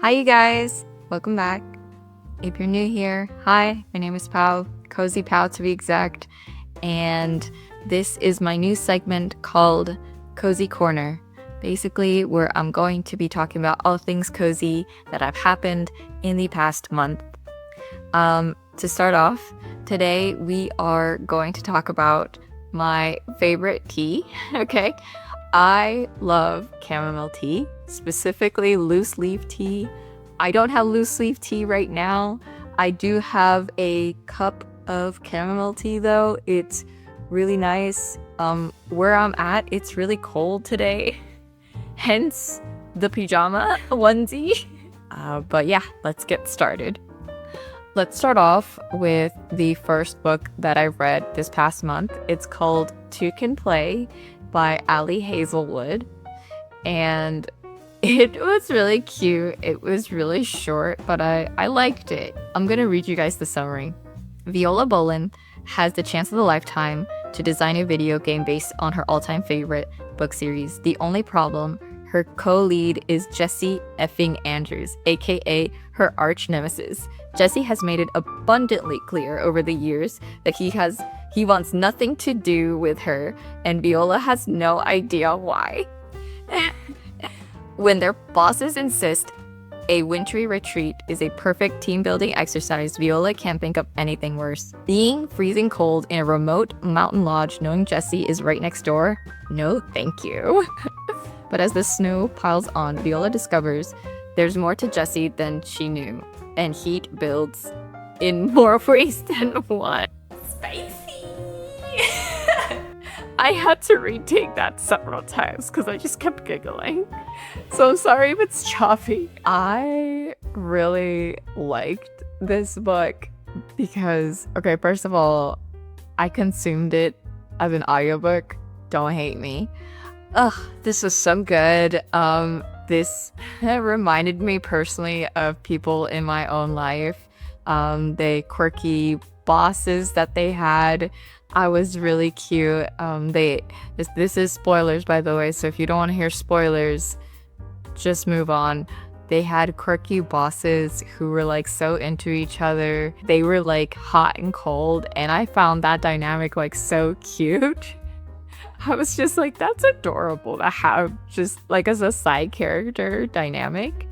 Hi, you guys. Welcome back. If you're new here, hi, my name is Pao, Cozy Pao to be exact, and this is my new segment called Cozy Corner. Basically, where I'm going to be talking about all things cozy that have happened in the past month. To start off, today we are going to talk about my favorite tea, okay? I love chamomile tea, specifically loose leaf tea. I don't have loose leaf tea right now. I do have a cup of chamomile tea though. It's really nice. Where I'm at, it's really cold today. Hence the pajama onesie. But yeah, let's get started. Let's start off with the first book that I read this past month. It's called Two Can Play by Ali Hazelwood. And it was really cute. It was really short, but I liked it. I'm gonna read you guys the summary. Viola Bolin has the chance of a lifetime to design a video game based on her all-time favorite book series. The only problem, her co-lead is Jesse effing Andrews, aka her arch nemesis. Jesse has made it abundantly clear over the years that he wants nothing to do with her, and Viola has no idea why. When their bosses insist a wintry retreat is a perfect team-building exercise, Viola can't think of anything worse. Being freezing cold in a remote mountain lodge knowing Jesse is right next door? No thank you. But as the snow piles on, Viola discovers there's more to Jesse than she knew, and heat builds in more ways than one. Spicy! I had to retake that several times because I just kept giggling. So I'm sorry if it's choppy. I really liked this book because, okay, first of all, I consumed it as an audiobook. Don't hate me. Ugh, this was so good. This reminded me personally of people in my own life. The quirky bosses that they had. I was really cute. This is spoilers, by the way, so if you don't want to hear spoilers, just move on. They had quirky bosses who were like so into each other. They were like hot and cold, and I found that dynamic like so cute. I was just like, that's adorable to have just like as a side character dynamic.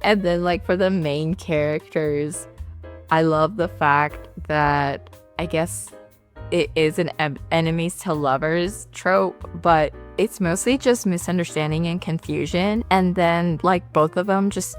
And then like for the main characters, I love the fact that I guess it is an enemies to lovers trope, but it's mostly just misunderstanding and confusion. And then like both of them just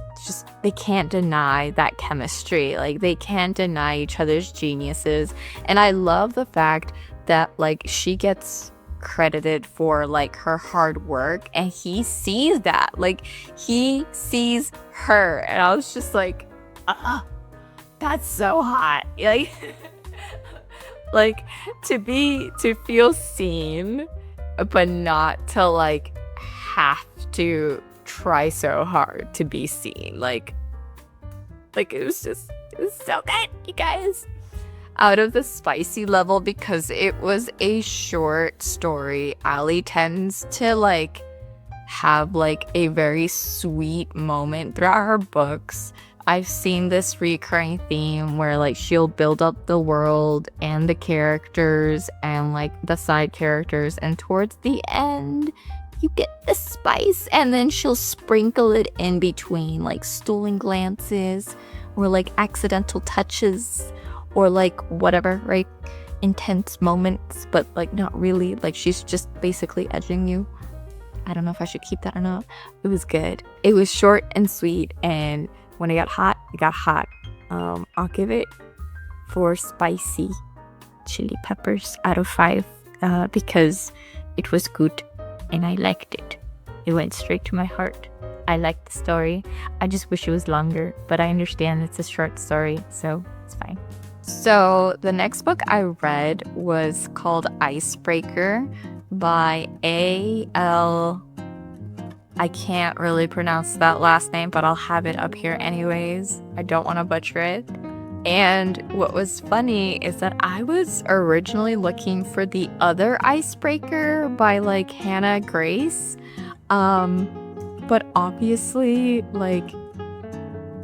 they can't deny that chemistry. Like they can't deny each other's geniuses. And I love the fact that like she gets credited for like her hard work and he sees that. Like he sees her and I was just like, that's so hot. Like to feel seen but not to like have to try so hard to be seen. Like it was so good, you guys. Out of the spicy level, because it was a short story, Ali tends to like have like a very sweet moment throughout her books. I've seen this recurring theme where like she'll build up the world and the characters and like the side characters, and towards the end you get the spice, and then she'll sprinkle it in between like stolen glances or like accidental touches or like whatever, right? Intense moments, but like not really. Like she's just basically edging you. I don't know if I should keep that or not. It was good. It was short and sweet, and when it got hot, it got hot. I'll give it 4 spicy chili peppers out of 5 because it was good and I liked it. It went straight to my heart. I liked the story. I just wish it was longer, but I understand it's a short story, so it's fine. So the next book I read was called Icebreaker by A.L. I can't really pronounce that last name, but I'll have it up here anyways. I don't want to butcher it. And what was funny is that I was originally looking for the other Icebreaker by like Hannah Grace. But obviously like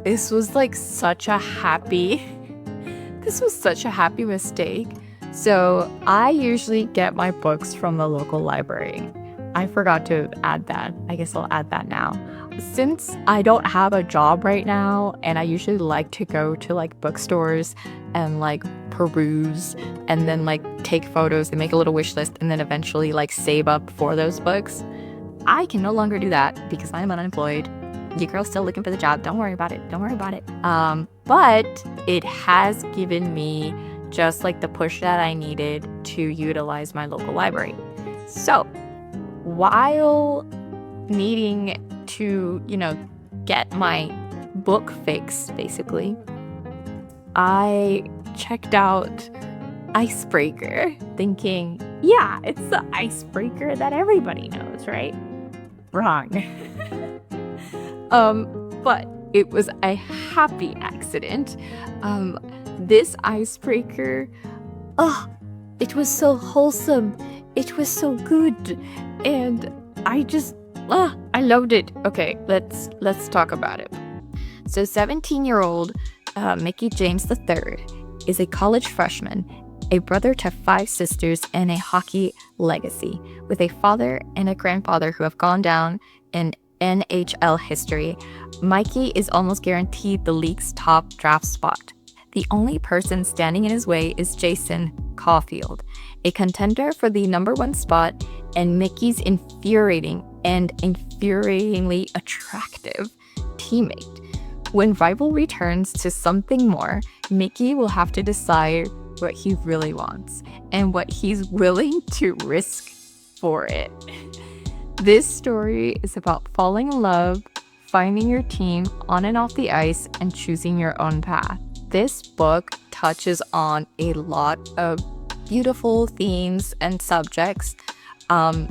this was like such a happy this was such a happy mistake. So I usually get my books from the local library. I forgot to add that. I guess I'll add that now. Since I don't have a job right now, and I usually like to go to like bookstores and like peruse and then like take photos and make a little wish list and then eventually like save up for those books, I can no longer do that because I'm unemployed. Your girl's still looking for the job. Don't worry about it. Don't worry about it. But it has given me just like the push that I needed to utilize my local library. So while needing to, get my book fix, basically, I checked out Icebreaker, thinking, yeah, it's the Icebreaker that everybody knows, right? Wrong. But it was a happy accident. This Icebreaker, it was so wholesome. It was so good. And I loved it. Okay, let's talk about it. So 17-year-old Mickie James III is a college freshman, a brother to 5 sisters, and a hockey legacy, with a father and a grandfather who have gone down in NHL history. Mikey is almost guaranteed the league's top draft spot. The only person standing in his way is Jason Caulfield, a contender for the number 1 spot, and Mickey's infuriatingly attractive teammate. When rivalry turns to something more, Mickey will have to decide what he really wants and what he's willing to risk for it. This story is about falling in love, finding your team on and off the ice, and choosing your own path. This book touches on a lot of beautiful themes and subjects.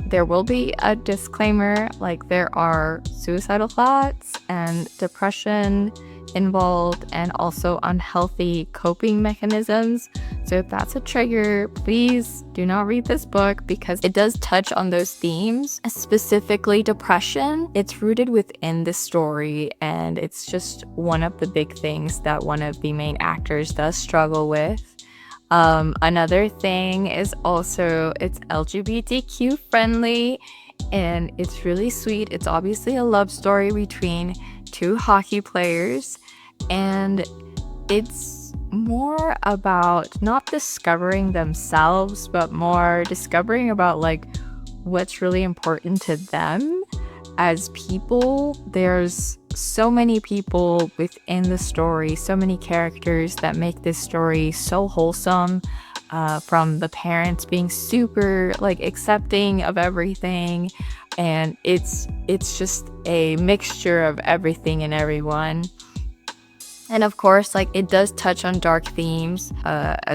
There will be a disclaimer, like there are suicidal thoughts and depression involved, and also unhealthy coping mechanisms. So if that's a trigger, please do not read this book, because it does touch on those themes, specifically depression. It's rooted within the story, and it's just one of the big things that one of the main actors does struggle with. Another thing is also it's LGBTQ friendly, and it's really sweet. It's obviously a love story between 2 hockey players, and it's more about not discovering themselves, but more discovering about like what's really important to them as people. There's so many people within the story, so many characters that make this story so wholesome, from the parents being super like accepting of everything, and it's just a mixture of everything and everyone. And of course, like it does touch on dark themes,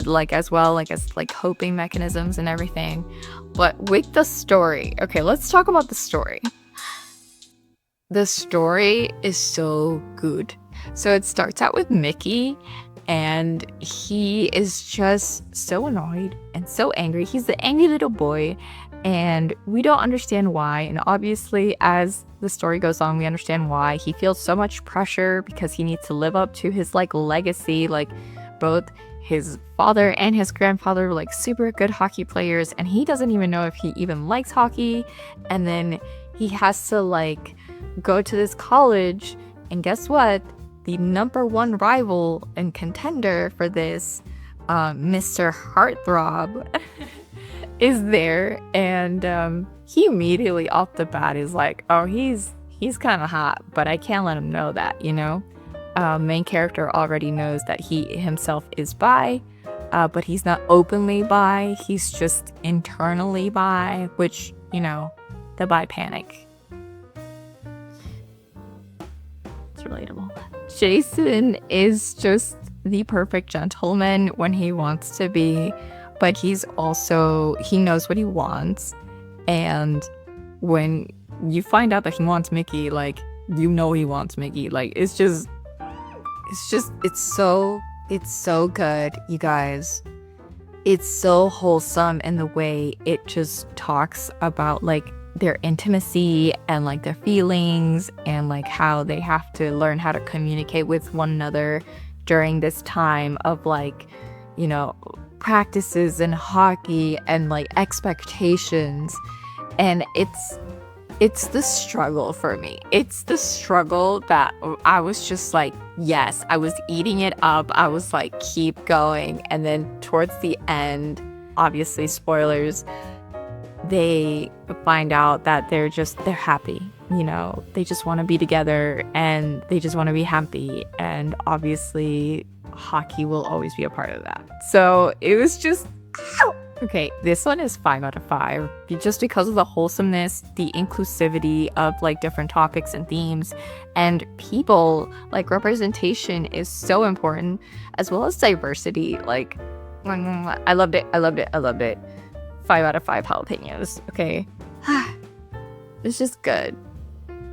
like as well, like as like coping mechanisms and everything. But with the story, okay, let's talk about the story. The story is so good. So it starts out with Mickey, and he is just so annoyed and so angry. He's the angry little boy, and we don't understand why. And obviously, as the story goes on, we understand why. He feels so much pressure because he needs to live up to his like legacy. Like both his father and his grandfather were like super good hockey players, and he doesn't even know if he even likes hockey. And then he has to like go to this college, and guess what? The number 1 rival and contender for this, Mr. Heartthrob, is there, and he immediately off the bat is like, oh, he's kind of hot, but I can't let him know that, main character already knows that he himself is bi, but he's not openly bi, he's just internally bi, which, the bi panic. Relatable. Jason is just the perfect gentleman when he wants to be, but he knows what he wants, and when you find out that he wants Mickey, like, he wants Mickey, like, it's so good, you guys. It's so wholesome in the way it just talks about like their intimacy and like their feelings and like how they have to learn how to communicate with one another during this time of like, you know, practices and hockey and like expectations. And it's the struggle for me. It's the struggle that I was just like, yes, I was eating it up. I was like, keep going. And then towards the end, obviously spoilers, they find out that they're happy. You know, they just want to be together and they just want to be happy. And obviously hockey will always be a part of that. So it was just, okay, this one is 5 out of 5 just because of the wholesomeness, the inclusivity of like different topics and themes and people. Like representation is so important, as well as diversity. Like I loved it. 5 out of 5 jalapenos. Okay. It's just good.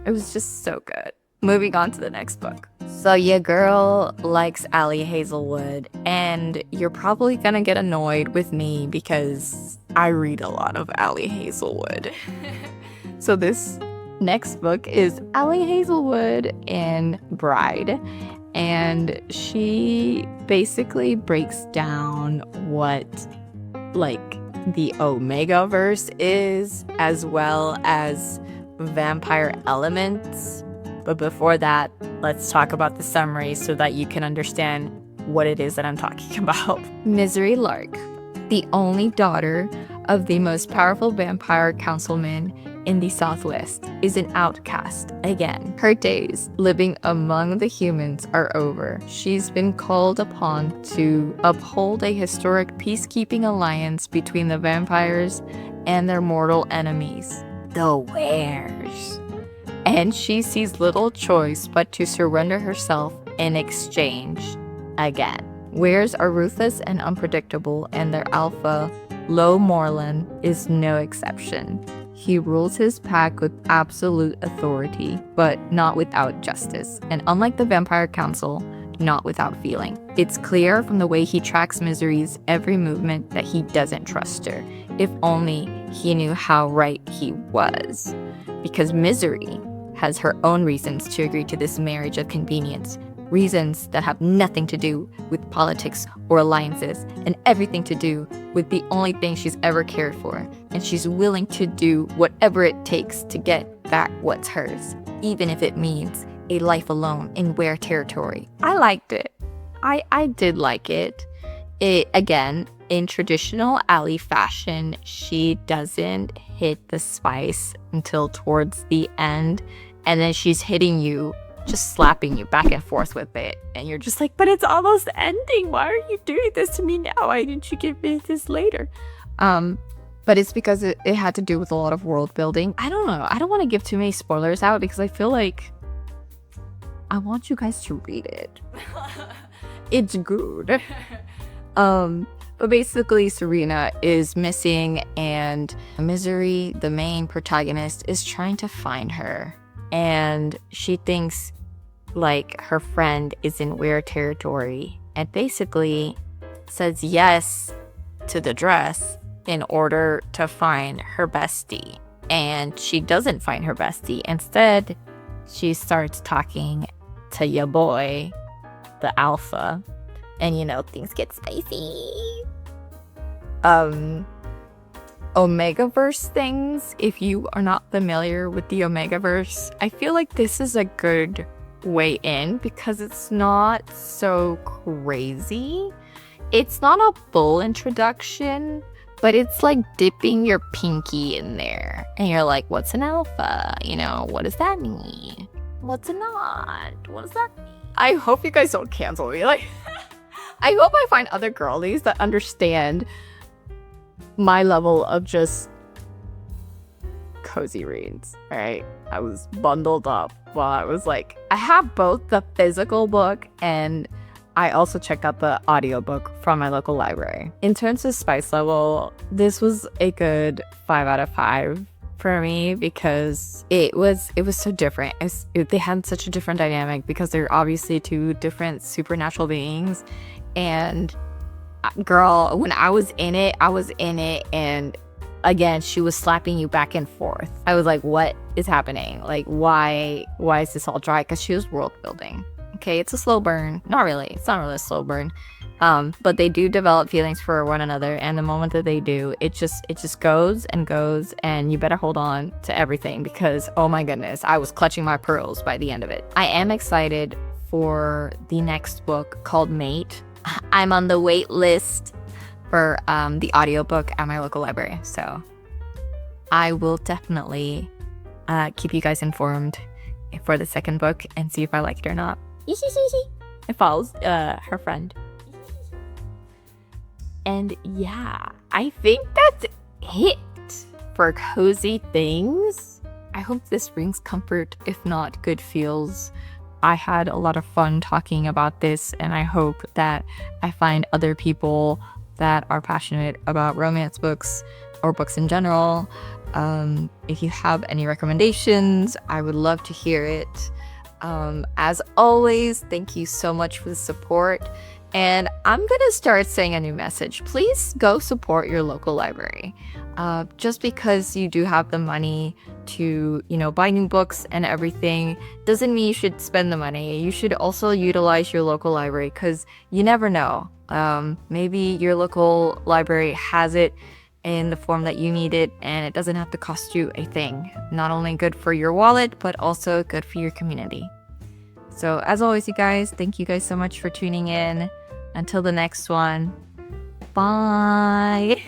It was just so good. Moving on to the next book. So your girl likes Ali Hazelwood, and you're probably gonna get annoyed with me because I read a lot of Ali Hazelwood. So this next book is Ali Hazelwood in Bride, and she basically breaks down what like the Omegaverse is, as well as vampire elements. But before that, let's talk about the summary so that you can understand what it is that I'm talking about. Misery Lark, the only daughter of the most powerful vampire councilman in the Southwest, is an outcast again. Her days living among the humans are over. She's been called upon to uphold a historic peacekeeping alliance between the vampires and their mortal enemies, the Wares. And she sees little choice but to surrender herself in exchange again. Wares are ruthless and unpredictable, and their alpha, Lo Morlan, is no exception. He rules his pack with absolute authority, but not without justice. And unlike the Vampire Council, not without feeling. It's clear from the way he tracks Misery's every movement that he doesn't trust her. If only he knew how right he was. Because Misery has her own reasons to agree to this marriage of convenience. Reasons that have nothing to do with politics or alliances, and everything to do with the only thing she's ever cared for. And she's willing to do whatever it takes to get back what's hers, even if it means a life alone in Were territory. I liked it. I did like it. Again, in traditional Ali fashion, she doesn't hit the spice until towards the end, and then she's hitting you, just slapping you back and forth with it, and you're just like, but it's almost ending. Why are you doing this to me now? Why didn't you give me this later? But it's because it had to do with a lot of world building. I don't know. I don't want to give too many spoilers out because I feel like I want you guys to read it. It's good. But basically Serena is missing, and Misery, the main protagonist, is trying to find her. And she thinks like her friend is in Were territory, and basically says yes to the dress in order to find her bestie. And she doesn't find her bestie. Instead, she starts talking to your boy, the alpha, and you know, things get spicy. Omegaverse things, if you are not familiar with the Omegaverse, I feel like this is a good way in because it's not so crazy. It's not a full introduction, but it's like dipping your pinky in there and you're like, what's an alpha? You know, what does that mean? What's a not? What does that mean? I hope you guys don't cancel me. Like, I hope I find other girlies that understand my level of just cozy reads, right? I was bundled up while I was like, I have both the physical book and I also checked out the audiobook from my local library. In terms of spice level, this was a good 5 out of 5 for me because it was so different. They had such a different dynamic because they're obviously two different supernatural beings. And girl, when I was in it, and again, she was slapping you back and forth. I was like, what is happening? Like, why is this all dry? Because she was world building. Okay, it's a slow burn. Not really. It's not really a slow burn. But they do develop feelings for one another, and the moment that they do, it just goes and goes, and you better hold on to everything because, oh my goodness, I was clutching my pearls by the end of it. I am excited for the next book called Mate. I'm on the wait list for the audiobook at my local library, so I will definitely keep you guys informed for the second book and see if I like it or not. It follows her friend. And yeah, I think that's it for cozy things. I hope this brings comfort, if not good feels. I had a lot of fun talking about this, and I hope that I find other people that are passionate about romance books or books in general. If you have any recommendations, I would love to hear it. As always, thank you so much for the support. And I'm gonna start saying a new message. Please go support your local library. Just because you do have the money to, buy new books and everything doesn't mean you should spend the money. You should also utilize your local library because you never know. Maybe your local library has it in the form that you need it, and it doesn't have to cost you a thing. Not only good for your wallet, but also good for your community. So as always, you guys, thank you guys so much for tuning in. Until the next one, bye.